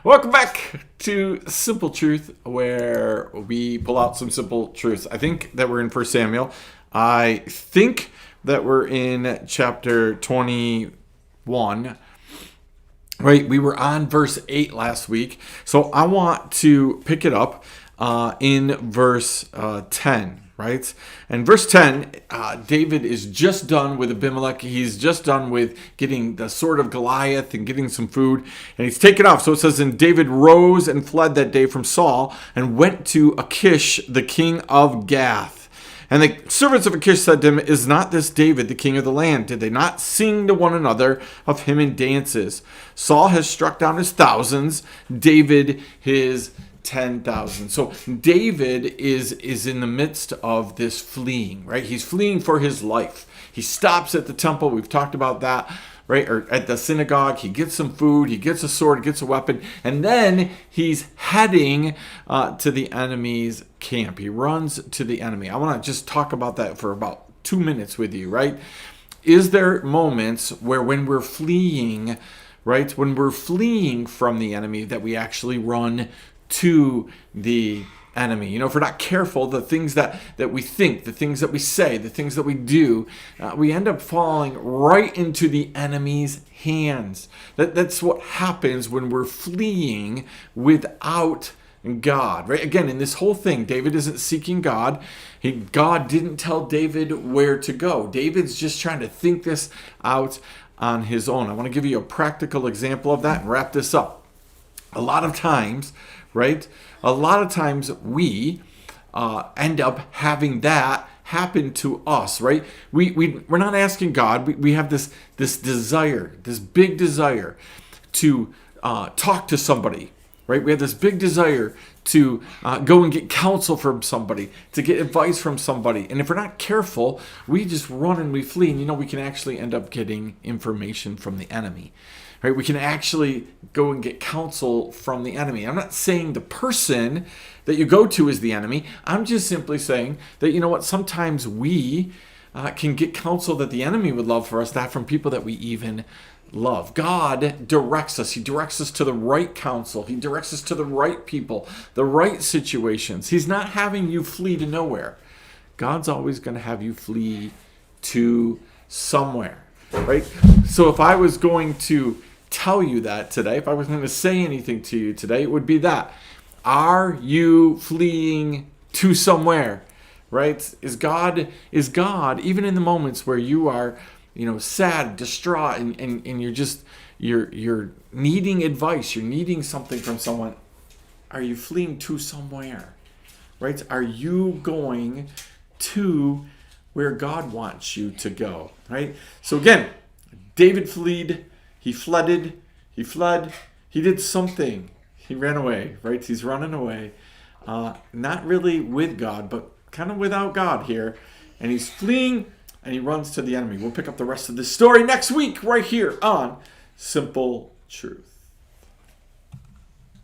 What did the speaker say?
Welcome back to Simple Truth, where we pull out some simple truths. I think that we're in 1 Samuel. I think that we're in chapter 21. Right, we were on verse 8 last week. So I want to pick it up in verse 10. Right? And verse 10, David is just done with Abimelech. He's just done with getting the sword of Goliath and getting some food. And he's taken off. So it says, and David rose and fled that day from Saul and went to Achish, the king of Gath. And the servants of Achish said to him, is not this David, the king of the land? Did they not sing to one another of him in dances? Saul has struck down his thousands, David his 10,000. So David is in the midst of this fleeing, right? He's fleeing for his life. He stops at the temple. We've talked about that, right? Or at the synagogue. He gets some food. He gets a sword, gets a weapon. And then he's heading to the enemy's camp. He runs to the enemy. I want to just talk about that for about 2 minutes with you, right? Is there moments where when we're fleeing, right? When we're fleeing from the enemy that we actually run to the enemy? You know, if we're not careful, the things that we think, the things that we say, the things that we do, we end up falling right into the enemy's hands. That's what happens when we're fleeing without God, right? Again, in this whole thing, David isn't seeking God. God didn't tell David where to go. David's just trying to think this out on his own. I want to give you a practical example of that and wrap this up. A lot of times, right? A lot of times we end up having that happen to us, right? We're not asking God. We have this desire, this big desire to talk to somebody, right? We have this big desire to go and get counsel from somebody, to get advice from somebody. And if we're not careful, we just run and we flee. And, we can actually end up getting information from the enemy. Right? We can actually go and get counsel from the enemy. I'm not saying the person that you go to is the enemy. I'm just simply saying that, sometimes we can get counsel that the enemy would love for us, that from people that we even love. God directs us. He directs us to the right counsel. He directs us to the right people, the right situations. He's not having you flee to nowhere. God's always going to have you flee to somewhere, right? So if I was going to tell you that today, if I was going to say anything to you today, it would be that. Are you fleeing to somewhere, right? Is God, even in the moments where you are, sad, distraught, and you're needing advice, you're needing something from someone, are you fleeing to somewhere, right? Are you going to where God wants you to go, right? So again, David fled, he did something. He ran away, right? He's running away. Not really with God, but kind of without God here. And he's fleeing and he runs to the enemy. We'll pick up the rest of this story next week right here on Simple Truth.